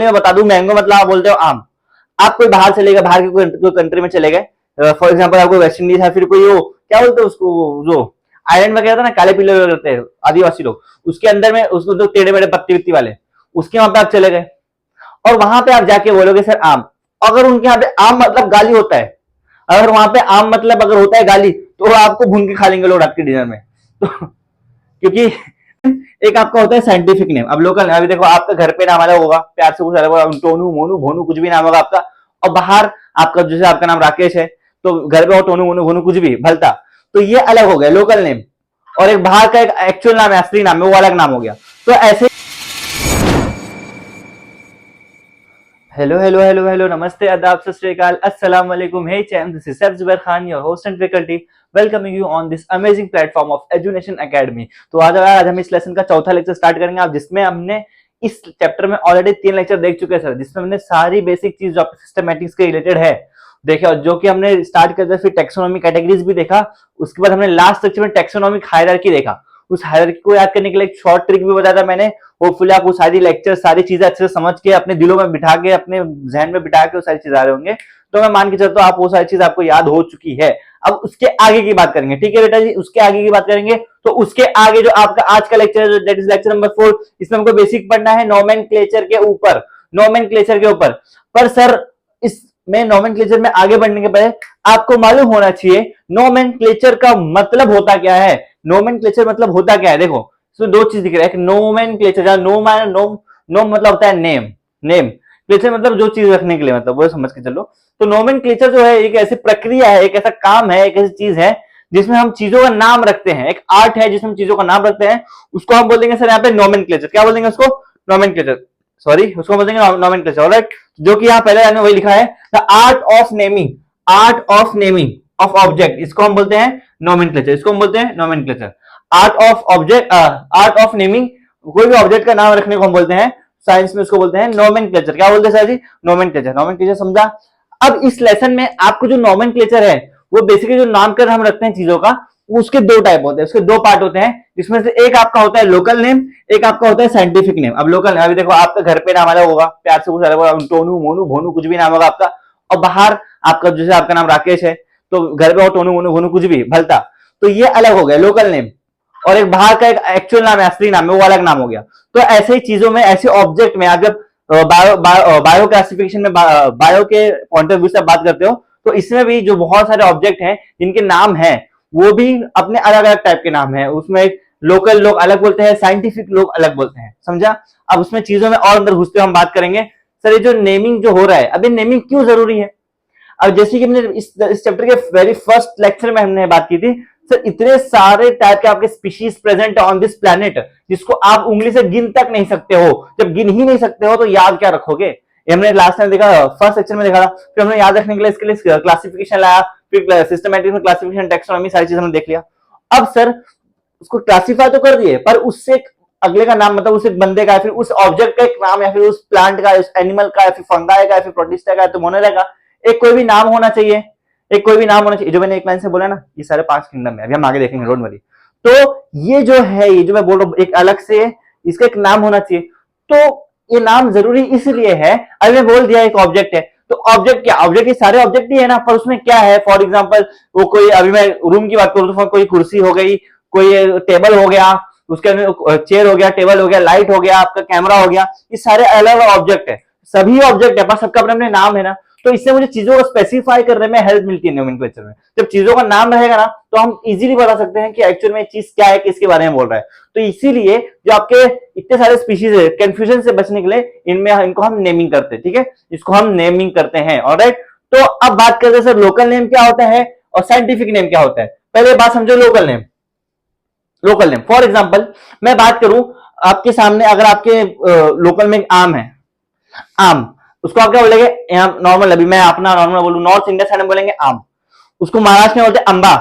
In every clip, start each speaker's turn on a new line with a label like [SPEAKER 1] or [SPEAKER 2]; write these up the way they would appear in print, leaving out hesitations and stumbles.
[SPEAKER 1] मैं बता दूं मैंगो मतलब आप बोलते हो आम। आप कोई बाहर चले गए, बाहर के कोई कंट्री में चले गए, फॉर एग्जांपल आपको वेस्ट इंडीज है, फिर कोई वो क्या बोलते हैं उसको, जो आइलैंड वगैरह था ना, काले पीले रहते हैं आदिवासी लोग, उसके अंदर में उसको जो टेढ़े मेढ़े पत्ती वित्ती वाले, उसके वहां पे आप चले गए और वहां पे आप जाके बोलोगे सर आम। अगर उनके यहाँ पे आम मतलब गाली होता है, अगर वहां पे आम मतलब अगर होता है गाली, तो आपको भून के खा लेंगे लोग रात के डिनर में। तो क्योंकि एक आपका होता है साइंटिफिक नेम, अब लोकल, अभी देखो आपका घर पे नाम अलग होगा, प्यार से कुछ अलग होगा, टोनू मोनू भोनू कुछ भी नाम होगा आपका, और बाहर आपका जैसे आपका नाम राकेश है, तो घर पे हो टोनू मोनू भोनू कुछ भी भलता, तो ये अलग हो गया लोकल नेम। और एक बाहर का एक एक्चुअल नाम है, असली नाम है, वो अलग नाम हो गया। तो ऐसे हेलो हेलो हेलो हेलो, नमस्ते, आदाब, सत श्री अकाल, अस्सलाम वालेकुम, hey champ, this is Saif Zubair Khan, your host and faculty, welcoming you on this amazing platform of education academy. तो आज हम इस लेसन का चौथा लेक्चर स्टार्ट करेंगे, आप जिसमें हमने इस चैप्टर में ऑलरेडी 3 लेक्चर देख चुके हैं सर, जिसमें हमने सारी बेसिक चीज जो सिस्टमैटिक्स के रिलेटेड है देखा, जो कि हमने स्टार्ट करते फिर टेक्सोनॉमी कैटेगरीज भी देखा, उसके बाद हमने लास्ट लेक्चर में टेक्सोनॉमिक हायरार्की देखा। उस हायरार्की को याद करने के लिए एक शॉर्ट ट्रिक भी बताया था मैंने, होपफुली आप वो सारी लेक्चर सारी चीजें अच्छे से समझ के अपने दिलों में बिठा के अपने जहन में बिठा के वो सारी चीजें आ रहे होंगे, तो मैं मान के चलता हूँ आप वो सारी चीज आपको याद हो चुकी है। अब उसके आगे की बात करेंगे, ठीक है बेटा जी, उसके आगे की बात करेंगे। तो उसके आगे जो आपका आज का लेक्चर है, दैट इज लेक्चर नंबर 4, इसमें हमको बेसिक पढ़ना है नोमेनक्लेचर के ऊपर, नोमेनक्लेचर के ऊपर। पर सर इसमें नोमेनक्लेचर में आगे बढ़ने के पहले आपको मालूम होना चाहिए नोमेनक्लेचर का मतलब होता क्या है। नोमेनक्लेचर मतलब होता क्या है, देखो इसमें दो चीज दिख रहा है, एक नोमेनक्लेचर, जहां नो माने नोम मतलब होता है नेम, नेम क्लेचर मतलब जो चीज रखने के लिए, मतलब वो समझ के चलो। तो नोमेनक्लेचर जो है एक ऐसी प्रक्रिया है, एक ऐसा काम है, एक ऐसी चीज है जिसमें हम चीजों का नाम रखते हैं, एक आर्ट है जिसमें हम चीजों का नाम रखते हैं, उसको हम बोल देंगे सर यहाँ पे नोमेनक्लेचर। क्या बोल देंगे उसको? नोमेनक्लेचर, सॉरी उसको बोल देंगे नोमेनक्लेचर, ऑलराइट। जो कि यहाँ पहले वही लिखा है, the art of naming, art of naming of object, इसको हम बोलते हैं नोमेनक्लेचर, इसको हम बोलते हैं nomenclature. Art of object, art of naming, कोई भी ऑब्जेक्ट का नाम रखने को हम बोलते हैं, साइंस में उसको बोलते हैं नोमेनक्लेचर। क्या बोलते हैं सर जी? नोमेनक्लेचर। नोमेनक्लेचर समझा? अब इस लेसन में आपको जो नोमेनक्लेचर है, वो बेसिकली जो नामकरण हम रखते हैं चीजों का, उसके दो टाइप होते हैं, उसके दो पार्ट होते हैं, जिसमें से एक आपका होता है लोकल नेम, एक आपका होता है साइंटिफिक नेम। अब लोकल नेम, अभी देखो आपका घर पे नाम अलग होगा, प्यार से कुछ अलग होगा, टोनू मोनू भोनू कुछ भी नाम होगा आपका, और बाहर आपका जैसे आपका नाम राकेश है, तो घर पे हो टोनू मोनू भोनू कुछ भी भलता, तो ये अलग हो गया लोकल नेम। और एक बाहर का एक एक्चुअल नाम है, असली नाम है, वो अलग नाम हो गया। तो ऐसे ही चीजों में, ऐसे ऑब्जेक्ट में, आप जब बायो क्लासिफिकेशन में बायो के पॉइंट ऑफ व्यू से बात करते हो, तो इसमें भी जो बहुत सारे ऑब्जेक्ट हैं जिनके नाम हैं, वो भी अपने अलग अलग टाइप के नाम है। उसमें लोकल लोग अलग बोलते हैं, साइंटिफिक लोग अलग बोलते हैं, समझा? अब उसमें चीजों में और अंदर घुसते हुए हम बात करेंगे सर, ये जो नेमिंग जो हो रहा है, अब ये नेमिंग क्यों जरूरी है। अब जैसे कि हमने इस चैप्टर के वेरी फर्स्ट लेक्चर में हमने बात की थी सर, इतने सारे टाइप के आपके species present on this planet, जिसको आप उंगली से गिन तक नहीं सकते हो। जब गिन ही नहीं सकते हो तो याद क्या रखोगे? ये हमने लास्ट टाइम देखा, फर्स्ट सेक्शन में देखा था, फिर हमने याद रखने के लिए इसके लिए क्लासिफिकेशन लाया, फिर सिस्टमैटिक में क्लासिफिकेशन, टैक्सोनॉमी, सारी चीज हमने देख लिया। अब सर उसको क्लासिफाई तो कर दिए, पर उससे अगले का नाम, मतलब उस एक बंदे का, फिर उस ऑब्जेक्ट का एक नाम, या फिर उस प्लांट का, उस एनिमल का, या फिर फंगाई का, या फिर प्रोटिस्टा का, तो मोनेरा का, एक कोई भी नाम होना चाहिए, एक कोई भी नाम होना चाहिए। जो मैंने एक लाइन से बोला ना, ये सारे 5 किंगडम है, अभी हम आगे देखेंगे, डोंट वरी। तो ये जो है, ये जो मैं बोल रहा हूँ, एक अलग से इसका एक नाम होना चाहिए। तो ये नाम जरूरी इसलिए है, अभी मैं बोल दिया एक ऑब्जेक्ट है, तो ऑब्जेक्ट क्या, ऑब्जेक्ट ये सारे ऑब्जेक्ट ही है ना, पर उसमें क्या है, फॉर एग्जाम्पल वो कोई, अभी मैं रूम की बात करूँ तो कोई कुर्सी हो गई, कोई टेबल हो गया, उसके अंदर चेयर हो गया, टेबल हो गया, लाइट हो गया, आपका कैमरा हो गया, ये सारे अलग अलग ऑब्जेक्ट है, सभी ऑब्जेक्ट है, पर सबका अपने अपने नाम है ना। तो इससे मुझे चीजों को स्पेसिफाई करने में हेल्प मिलती है नोमेनक्लेचर में। जब चीजों का नाम रहेगा ना, तो हम इजीली बता सकते हैं कि एक्चुअल में चीज क्या है, किसके बारे में बोल रहा है। तो इसीलिए जो आपके इतने सारे स्पीशीज है, कंफ्यूजन से बचने के लिए इनमें इनको हम नेमिंग करते हैं, ठीक है, इसको हम नेमिंग करते हैं, ऑलराइट। तो अब बात करते हैं सर, लोकल नेम क्या होता है और साइंटिफिक नेम क्या होता है। पहले बात समझो local name. Local name, for example मैं बात करूं, आपके सामने अगर आपके लोकल में आम है, आम, उसको आप क्या बोलेंगे? यहाँ नॉर्मल, अभी मैं अपना नॉर्मल बोलूं, नॉर्थ इंडिया साइड में बोलेंगे आम, उसको महाराष्ट्र में बोलते हैं अंबा,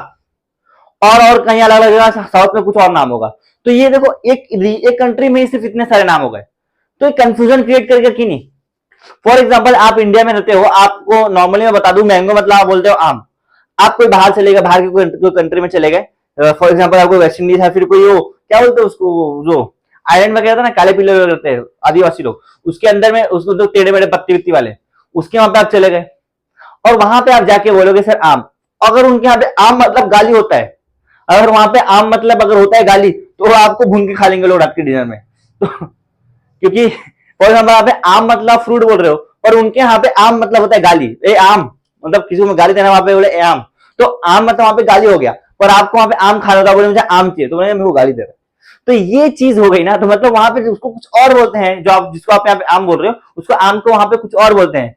[SPEAKER 1] और कहीं अलग अलग जगह साउथ में कुछ और नाम होगा। तो ये देखो, एक कंट्री में ही सिर्फ इतने सारे नाम हो गए, तो एक कंफ्यूजन क्रिएट करके की नहीं। फॉर एग्जाम्पल आप इंडिया में रहते हो, आपको नॉर्मली मैं बता दूं, मैंगो मतलब आप बोलते हो आम। आप कोई बाहर चले गए, बाहर के कोई कंट्री में चले गए, फॉर एग्जाम्पल आपको वेस्ट इंडीज है, फिर कोई वो क्या बोलते हैं उसको, जो आयरन वगैरह था ना, काले पीले रहते हैं आदिवासी लोग, उसके अंदर में उसको तो टेढ़े मेढ़े पत्ती वित्ती वाले, उसके वहां पे आप चले गए और वहां पे आप जाके बोलोगे सर आम, अगर उनके यहाँ पे आम मतलब गाली होता है, अगर वहां पे आम मतलब अगर होता है गाली, तो वो आपको भून के खा लेंगे लोग रात के डिनर में। तो क्योंकि फॉर एग्जाम्पल यहाँ पे आम मतलब फ्रूट बोल रहे हो, और उनके यहाँ पे आम मतलब होता है गाली, ए आम मतलब किसी को गाली देना, वहां पे बोले ए आम, तो आम मतलब वहां पे गाली हो गया, और आपको वहां पे आम खाना था, बोले मुझे आम चाहिए, तो बोले मेरे को गाली दे रहा है। तो ये चीज हो गई ना, तो मतलब वहां पे उसको कुछ और बोलते हैं, जो आप जिसको आप यहाँ पे आम बोल रहे हो, उसको आम को वहां पे कुछ और बोलते हैं।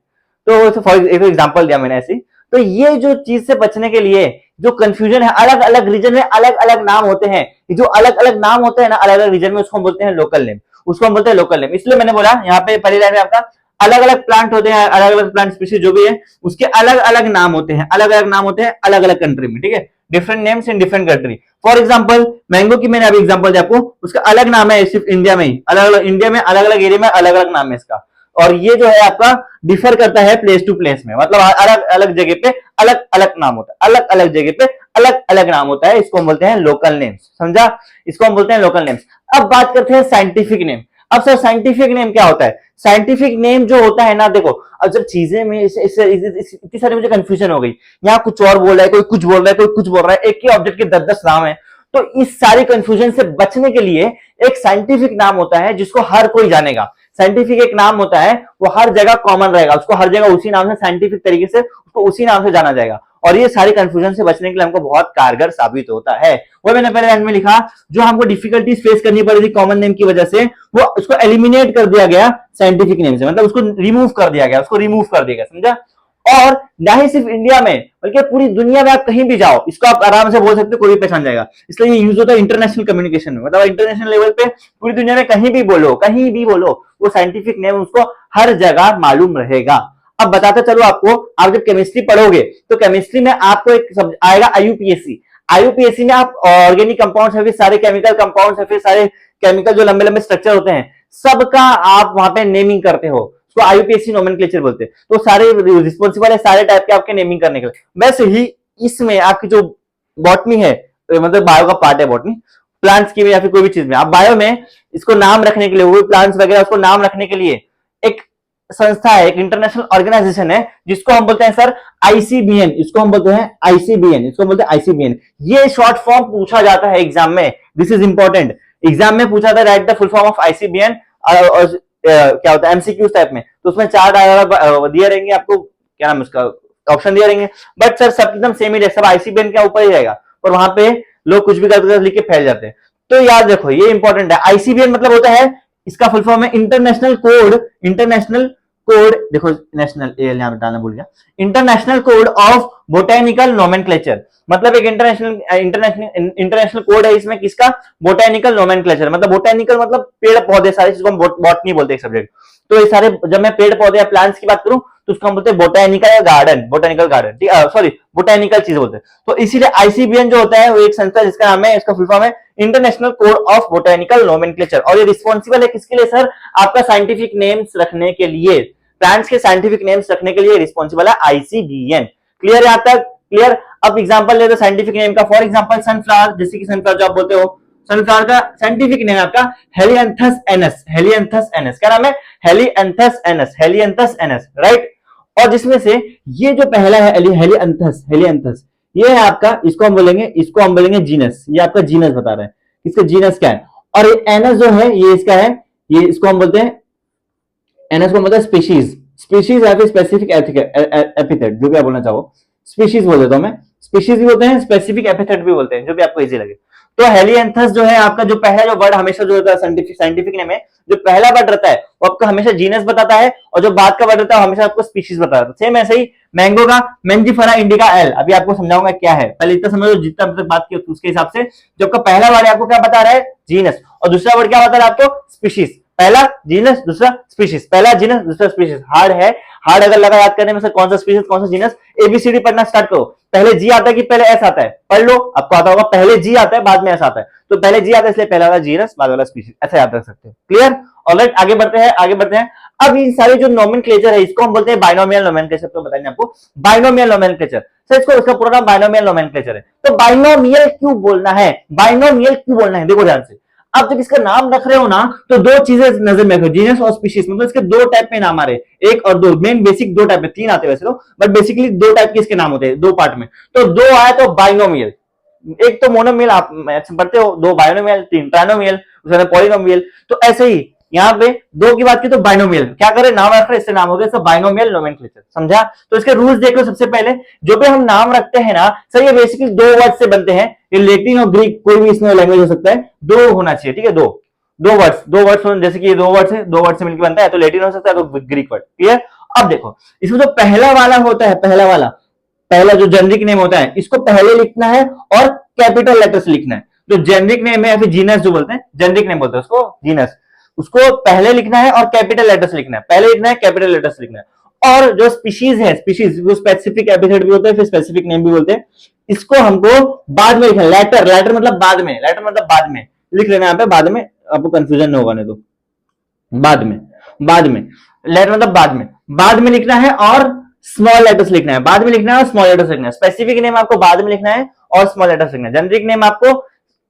[SPEAKER 1] तो फॉर एग्जाम्पल दिया मैंने ऐसी। तो ये जो चीज से बचने के लिए जो कंफ्यूजन है, अलग अलग रीजन में अलग अलग नाम होते हैं, जो अलग अलग नाम होते हैं ना अलग अलग रीजन में, उसको हम बोलते हैं लोकल नेम, उसको हम बोलते हैं लोकल नेम। इसलिए मैंने बोला यहाँ पे पहली लाइन में आपका अलग अलग प्लांट होते हैं, अलग अलग प्लांट स्पीशीज जो भी है उसके अलग अलग नाम होते हैं, अलग अलग नाम होते हैं अलग अलग कंट्री में, ठीक है, different names in different country. For example mango की मैंने अभी एग्जाम्पल दिया आपको, उसका अलग नाम है सिर्फ इंडिया में ही, अलग अलग इंडिया में अलग अलग एरिया में अलग अलग नाम है इसका, और ये जो है आपका डिफर करता है प्लेस टू प्लेस में, मतलब अलग अलग जगह पे अलग अलग नाम होता है, अलग अलग जगह पे अलग अलग नाम होता है, इसको हम बोलते हैं लोकल नेम्स, समझा, इसको हम बोलते हैं लोकल नेम्स। अब बात करते हैं साइंटिफिक नेम। अब सर साइंटिफिक नेम क्या होता है? साइंटिफिक नेम जो होता है ना, देखो अब जब चीजें में इतनी सारी मुझे कंफ्यूजन हो गई, यहाँ कुछ और बोल रहा है, कोई कुछ बोल रहा है, कोई कुछ बोल रहा है, एक ही ऑब्जेक्ट के 10-10 नाम है, तो इस सारी कंफ्यूजन से बचने के लिए एक साइंटिफिक नाम होता है जिसको हर कोई जानेगा। साइंटिफिक एक नाम होता है, वो हर जगह कॉमन रहेगा, उसको हर जगह उसी नाम से साइंटिफिक तरीके से उसको उसी नाम से जाना जाएगा, और ये सारी कंफ्यूजन से बचने के लिए हमको बहुत कारगर साबित होता है। वो मैंने पहले लाइन में लिखा, जो हमको डिफिकल्टीज फेस करनी पड़ी थी कॉमन नेम की वजह से, वो उसको एलिमिनेट कर दिया गया साइंटिफिक नेम से, मतलब उसको रिमूव कर दिया गया, उसको रिमूव कर दिया गया, समझा। और ना ही सिर्फ इंडिया में बल्कि पूरी दुनिया में आप कहीं भी जाओ, इसको आप आराम से बोल सकते हो, कोई भी पहचान जाएगा। इसलिए ये यूज होता है इंटरनेशनल कम्युनिकेशन में, मतलब इंटरनेशनल लेवल पे पूरी दुनिया में कहीं भी बोलो, कहीं भी बोलो, वो साइंटिफिक नेम उसको हर जगह मालूम रहेगा। अब बताते चलो आपको, आप जब केमिस्ट्री पढ़ोगे तो केमिस्ट्री में आपको एक सब्जेक्ट आएगा आईयूपीएसी। आईयूपीएसी में आप ऑर्गेनिक कंपाउंड्स है, फिर सारे केमिकल कंपाउंड्स है, फिर सारे केमिकल जो लंबे लंबे स्ट्रक्चर होते हैं, सबका आप वहां पे नेमिंग करते हो, उसको आईयूपीएसी नोमेनक्लेचर बोलते हैं। तो सारे रिस्पॉन्सिबल है सारे टाइप के आपके नेमिंग करने के लिए। वैसे ही इसमें आपकी जो बॉटनी है, मतलब बायो का पार्ट है बॉटनी, प्लांट्स की या फिर कोई भी चीज में, आप बायो में इसको नाम रखने के लिए, वो प्लांट्स वगैरह उसको नाम रखने के लिए एक संस्था है, एक इंटरनेशनल ऑर्गेनाइजेशन है, जिसको हम बोलते हैं सर आईसीबीएन, इसको हम बोलते हैं आईसीबीएन, इसको बोलते हैं आईसीबीएन। ये शॉर्ट फॉर्म पूछा जाता है एग्जाम में, दिस इज इंपॉर्टेंट, एग्जाम में पूछा था right the full form of ICBN, और क्या होता है एमसीक्यूज टाइप में, तो उसमें 4 डायलॉग दिए रहेंगे आपको, क्या नाम उसका ऑप्शन दिए रहेंगे, बट सर सब एकदम सेम ही रहेगा, सब आईसीबीएन के ऊपर ही रहेगा, और वहां पे लोग कुछ भी करते लिख के फैल जाते हैं। तो याद रखो ये इंपॉर्टेंट है, आईसीबीएन मतलब होता है, इसका फुल फॉर्म है इंटरनेशनल कोड, इंटरनेशनल कोड, देखो नेशनल ए यहां पे डालना भूल गया, international code of botanical nomenclature, मतलब एक इंटरनेशनल कोड है इसमें, किसका? बोटेनिकल नोमेनक्लेचर, मतलब बोटेनिकल मतलब पेड़ पौधे सारे, जिसको हम बॉटनी बोलते हैं सब्जेक्ट। तो ये सारे, जब मैं पेड़ पौधे या प्लांट्स की बात करूं तो उसको हम बोलते हैं बोटेनिकल गार्डन, बोटेनिकल गार्डन, ठीक है, सॉरी बोटेनिकल चीज बोलते हैं। तो इसीलिए आईसीबीएन जो होता है वो एक संस्था जिसका नाम है, इसका फुल फॉर्म है international code of botanical nomenclature, और ये रिस्पॉन्सिबल है किसके लिए सर? आपका साइंटिफिक नेम्स रखने के लिए, प्लांट्स के साइंटिफिक नेम्स रखने के लिए रिस्पॉन्सिबल है आईसीबीएन। क्लियर है यहां तक? क्लियर। अब एग्जांपल ले दो साइंटिफिक नेम का, फॉर एग्जांपल सनफ्लावर, जैसे कि सनफ्लावर जो आप बोलते हो, सनफ्लावर का साइंटिफिक नेम है आपका हेलियांथस एनस, हेलियांथस एनस, क्या नाम है? हेलियांथस एनस, हेलियांथस एनस, राइट। और जिसमें से ये जो पहला है हेलियांथस, हेलियांथस, ये है आपका, इसको हम बोलेंगे जीनस, ये आपका जीनस बता रहा है, इसका जीनस क्या है। और ये एनस जो है ये इसका है, ये इसको हम बोलते हैं, एनस को मतलब स्पीशीज, स्पीशीज या फिर स्पेसिफिक एपिथेट, जो भी आप बोलना चाहो, स्पीशीज बोल देता हूं मैं, स्पीशीज भी बोलते हैं, स्पेसिफिक एपिथेट भी बोलते हैं, जो भी आपको इजी लगे। तो हेलियांथस जो है आपका, जो पहला जो वर्ड हमेशा जो होता है साइंटिफिक नेम में, जो पहला वर्ड रहता है वो आपको हमेशा जीनस बताता है, और जो बाद का वर्ड रहता है हमेशा आपको स्पीशीज बताता है। सेम ऐसे ही मैंगो का मैंजीफेरा इंडिका एल, अभी आपको समझाऊंगा क्या है, पहले इतना समझो जितना तक बात की उसके हिसाब से। जो आपका पहला वर्ड है आपको क्या बता रहा है? जीनस, और दूसरा वर्ड क्या बता रहा है आपको? स्पीशीज। पहला जीनस, दूसरा स्पीशीज, पहला जीनस, दूसरा स्पीशीज। हार्ड है, हार्ड अगर लगा याद करने में, सर कौन सा स्पीशीज कौन सा जीनस, एबीसीडी पढ़ना स्टार्ट करो। पहले जी आता है कि पहले एस आता है? पढ़ लो, आपको आता होगा पहले जी आता है बाद में एस आता है, तो पहले जी आता है इसलिए पहला वाला जीनस बाद वाला स्पीशीज, ऐसा याद रख सकते हो। क्लियर? ऑलराइट, आगे बढ़ते हैं, आगे बढ़ते हैं। अब इन सारे जो नोमेनक्लेचर है इसको हम बोलते हैं बाइनोमियल नोमेनक्लेचर, तो बताएंगे आपको बाइनोमियल नोमेनक्लेचर। सर इसको, इसका पूरा नाम बाइनोमियल नोमेनक्लेचर है। तो बाइनोमियल क्यों बोलना है, बाइनोमियल क्यों बोलना है? देखो ध्यान से, आप जब इसका नाम रख रहे हो ना तो दो चीजें नजर में रखो, जीनस और स्पीशीज, मतलब इसके दो टाइप में नाम आ रहे हैं, एक और दो, मेन बेसिक दो टाइप में, तीन आते हैं वैसे तो, बट बेसिकली दो टाइप के इसके नाम होते हैं, दो पार्ट में। तो दो आया तो बाइनोमियल, एक तो मोनोमियल, आप पढ़ते हो, दो बाइनोमियल, तीन ट्राइनोमियल, उसके पॉलिनोमियल। तो ऐसे ही यहाँ पे दो की बात की तो बाइनोमियल, क्या करे नाम रख रहे, इससे नाम हो गया बाइनोमियल नोमेनक्लेचर, समझा। तो इसके रूल्स देख लो। सबसे पहले जो भी हम नाम रखते हैं ना सर, ये बेसिकली दो वर्ड से बनते हैं, ये लैटिन और ग्रीक कोई भी इसमें लैंग्वेज हो सकता है, दो होना चाहिए, ठीक है, दो दो वर्ड्स जैसे कि ये दो वर्ड से मिलकर बनता है, तो लैटिन हो सकता है तो ग्रीक वर्ड, क्लियर। अब देखो इसमें जो पहला वाला होता है, पहला जो जेनरिक नेम होता है, इसको पहले लिखना है और कैपिटल लेटर से लिखना है। जो जेनरिक नेम है या फिर जीनस जो बोलते हैं, जेनरिक नेम बोलते हैं उसको, जीनस, उसको पहले लिखना है और कैपिटल लेटर से लिखना है, पहले लिखना है कैपिटल लेटर से लिखना है। और जो स्पीशीज है, स्पीशीज वो स्पेसिफिक एपिथेट भी होते हैं, फिर स्पेसिफिक नेम भी बोलते हैं, इसको हमको बाद में लिखना है। लेटर मतलब बाद में लिख लेना यहाँ पे, बाद में आपको कंफ्यूजन नहीं होगा, नहीं तो बाद में लेटर मतलब बाद में लिखना है और स्मॉल लेटर्स लिखना है, बाद में लिखना है और स्मॉल लेटर्स लिखना है। स्पेसिफिक नेम आपको बाद में लिखना है और स्मॉल लेटर्स लिखना है। जेनरिक नेम आपको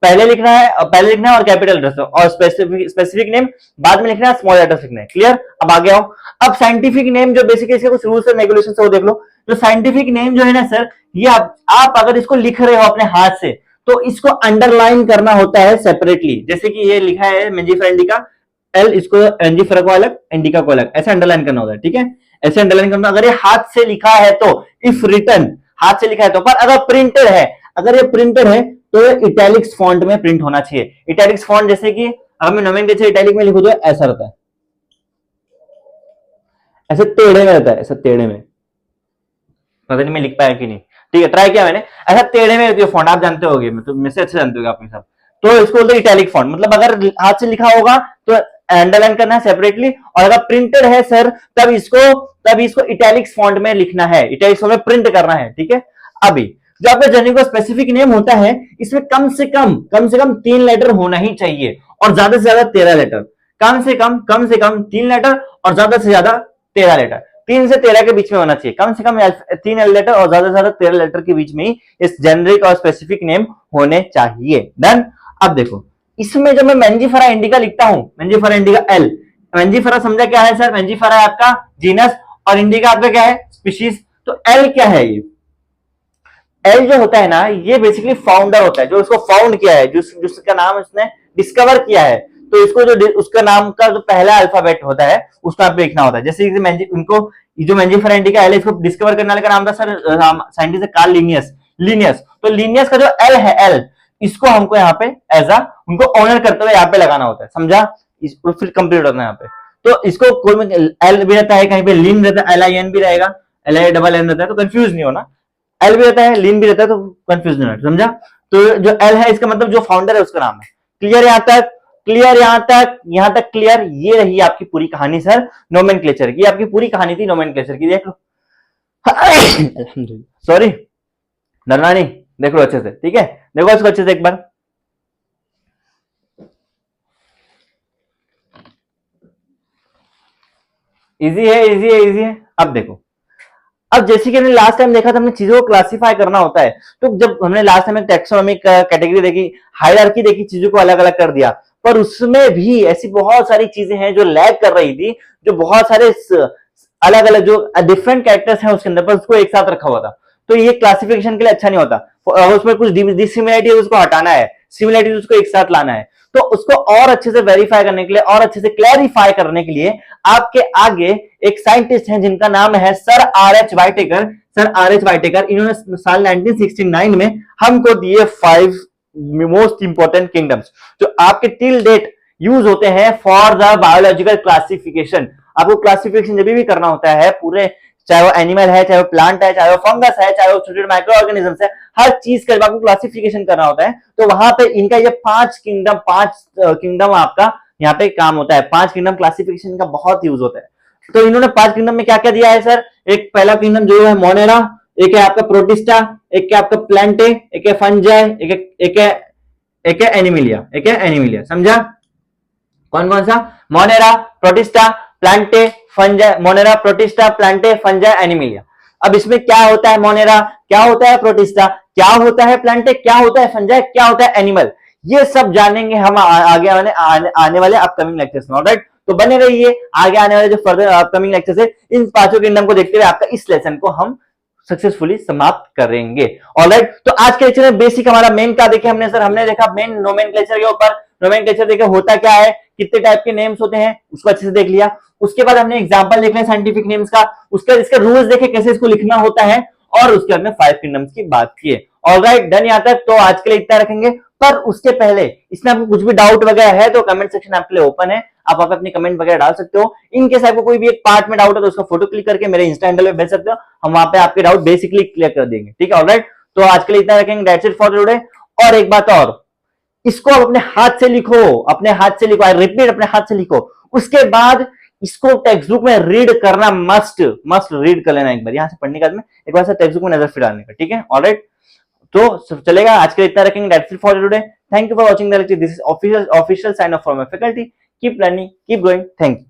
[SPEAKER 1] पहले लिखना है और कैपिटल लेटर्स, और स्पेसिफिक नेम बाद में लिखना है, स्मॉल लेटर्स लिखना है, क्लियर। अब आगे आओ। अब साइंटिफिक नेम जो बेसिकली इसके कुछ रूल्स एंड रेगुलेशंस है वो देख लो। जो साइंटिफिक नेम जो है ना सर, ये आप अगर इसको लिख रहे हो अपने हाथ से तो इसको अंडरलाइन करना होता है सेपरेटली, जैसे कि ये लिखा है मेंजिफेरा इंडिका, एल, इसको मेंजिफेरा को अलग, इंडिका को अलग, ऐसे अंडरलाइन करना होता है, ठीक है, ऐसे अंडरलाइन करना। अगर ये हाथ से लिखा है तो, इफ रिटन, हाथ से लिखा है तो, पर अगर प्रिंटेड है, अगर ये प्रिंटेड है तो ये इटैलिक्स फॉन्ट में प्रिंट होना चाहिए। इटैलिक्स फॉन्ट जैसे कि अगर मैं नोमेनक्लेचर इटैलिक में लिखूं तो ऐसा रहता है, ऐसे टेढ़े में रहता है, ऐसा टेढ़े में, पता नहीं मैं लिख पाया कि नहीं, ठीक है, ट्राई किया मैंने, ऐसा टेढ़े में रहती है फॉन्ट, आप जानते होगे, मतलब मेरे से अच्छे जानते होगे आप ये सब। तो इसको बोलते हैं इटैलिक फॉन्ट, मतलब अगर हाथ से लिखा होगा तो अंडरलाइन करना है सेपरेटली, और अगर प्रिंटेड है सर तब इसको इटैलिक्स फॉन्ट में लिखना है, इटैलिक्स फॉन्ट में प्रिंट करना है, ठीक है। अभी जो आपका जेनरिक का स्पेसिफिक नेम होता है, इसमें कम से कम 3 लेटर होना ही चाहिए और ज्यादा से ज्यादा 13 लेटर, कम से कम 3 लेटर और ज्यादा से ज्यादा 13 लेटर, 3 से 13 के बीच में होना चाहिए, कम से कम 3 लेटर और ज्यादा से ज्यादा 13 लेटर के बीच में ही इस जेनरिक और स्पेसिफिक नेम होने चाहिए। डन। अब देखो इसमें जब मैं मेंजिफेरा इंडिका लिखता हूं, मेंजिफेरा इंडिका एल, मेंजिफेरा समझा क्या है सर, मेंजिफेरा है आपका जीनस और इंडिका आपका क्या है, स्पीशीज। तो एल क्या है, ये एल जो होता है ना, ये बेसिकली फाउंडर होता है, जो उसको फाउंड किया है, जिसका नाम उसने डिस्कवर किया है, तो इसको जो उसका नाम का जो पहला अल्फाबेट होता है उसको आप लिखना होता है। जैसे उनको जो मेंजिफेरा इंडिका एल, इसको डिस्कवर करने वाले का नाम था सर, साइंटिस्ट कार्ल लिनियस। तो लिनियस का जो एल है, एल, इसको हमको यहाँ पे उनको ऑनर करते हुए यहाँ पे लगाना होता है, समझा, फिर कंप्लीट होता है यहाँ पे। तो इसको कोई एल भी रहता है, कहीं पे लिन रहता है, LIN भी रहेगा, LINN रहता है, तो कंफ्यूज नहीं होना, एल भी रहता है, लिन भी रहता है, तो कंफ्यूज नहीं होना, समझा। तो जो एल है इसका मतलब जो फाउंडर है उसका नाम है। क्लियर यहाँ तक, क्लियर। ये रही आपकी पूरी कहानी सर नोमेनक्लेचर की, आपकी पूरी कहानी थी नोमेनक्लेचर की, देख लो। सॉरी, डरना नहीं, देख लो अच्छे से, ठीक है, देखो इसको अच्छे से एक बार। इजी है। अब देखो, अब जैसे कि हमने लास्ट टाइम देखा था, हमने चीजों को क्लासिफाई करना होता है, तो जब हमने लास्ट टाइम टैक्सोनॉमिक कैटेगरी देखी, हायरार्की देखी, चीजों को अलग अलग कर दिया, पर उसमें भी ऐसी बहुत सारी चीजें हैं जो लैग कर रही थी, जो बहुत सारे अलग अलग जो डिफरेंट कैरेक्टर्स हैं उसके अंदर, पर उसको एक साथ रखा हुआ था, तो ये क्लासिफिकेशन के लिए अच्छा नहीं होता। उसमें कुछ डिसिमिलरिटी है उसको हटाना है, सिमिलरिटी उसको एक साथ लाना है, तो उसको और अच्छे से वेरीफाई करने के लिए और अच्छे से क्लैरिफाई करने के लिए आपके आगे एक साइंटिस्ट हैं जिनका नाम है सर R.H. वाइटेकर। इन्होंने साल 1969 में हमको दिए 5 मोस्ट इंपोर्टेंट किंगडम्स जो आपके टिल डेट यूज होते हैं फॉर द बायोलॉजिकल क्लासिफिकेशन। आपको क्लासिफिकेशन जब भी करना होता है पूरे, चाहे वो एनिमल है, चाहे वो प्लांट है, चाहे वो फंगस है, चाहे वो छोटे माइक्रो ऑर्गेनिजम्स है, हर चीज का जब आपको क्लासिफिकेशन करना होता है तो वहां पे इनका ये 5 किंगडम आपका यहाँ पे काम होता है। 5 किंगडम क्लासिफिकेशन का बहुत यूज होता है। तो इन्होंने 5 किंगडम में क्या क्या दिया है सर, एक पहला किंगडम जो है मोनेरा, एक है आपका प्रोटिस्टा, एक है आपका प्लांटे, एक है फंजाई, एक है एनिमिलिया, समझा। कौन कौन सा, Monera, protista, Plantae, fungi, Monera, protista, Plantae, fungi, Animalia. अब इसमें क्या होता है मोनेरा, क्या होता है प्रोटिस्टा, क्या होता है प्लांटे, क्या होता है फंजाई, क्या होता है एनिमल, ये सब जानेंगे हम आगे आने वाले अपकमिंग लेक्चर्स में। ऑलराइट, तो बने रहिए, आगे आने वाले जो फर्दर अपकमिंग लेक्चर्स है इन पांचों किंगडम को देखते हुए आपका इस लेसन को हम सक्सेसफुली समाप्त करेंगे। ऑलराइट, तो आज के लेक्चर में बेसिक हमारा मेन क्या देखे हमने सर, हमने देखा मेन नोमेनक्लेचर के ऊपर, नोमेनक्लेचर देखे होता क्या है, कितने टाइप के नेम्स होते हैं उसको अच्छे से देख लिया। उसके बाद हमने एग्जांपल देख लिया साइंटिफिक नेम्स का, उसका इसका रूल्स देखे कैसे इसको लिखना होता है, और उसके बाद में 5 किंगडम्स की बात की है। ऑलराइट, डन यहां तक, तो आज के लिए इतना रखेंगे। पर उसके पहले इसमें आपको कुछ भी डाउट वगैरह है तो कमेंट सेक्शन आपके लिए ओपन है, आप वहां पे अपनी कमेंट वगैरह डाल सकते हो। इन केस आपको कोई भी एक पार्ट में डाउट है तो उसका फोटो क्लिक करके मेरे इंस्टा हैंडल पे भेज सकते हो, हम वहां पे आपके डाउट बेसिकली क्लियर कर देंगे। ठीक है, ऑलराइट, तो आज के लिए इतना रखेंगे। That's it for today. और एक बात और, इसको आप अपने हाथ से लिखो, अपने हाथ से लिखो, आई रिपीट, अपने हाथ से लिखो। उसके बाद इसको टेक्स्ट बुक में रीड करना, मस्ट मस्ट रीड कर लेना एक बार, यहां से पढ़ने के बाद में एक बार से टेक्स्ट बुक में नजर फिराने का। ठीक है, ऑलराइट, तो चलेगा, आज के लिए इतना रखेंगे। That's it for today. Thank you for watching the lecture. This is official sign off for my faculty. Keep learning, keep growing. Thank you.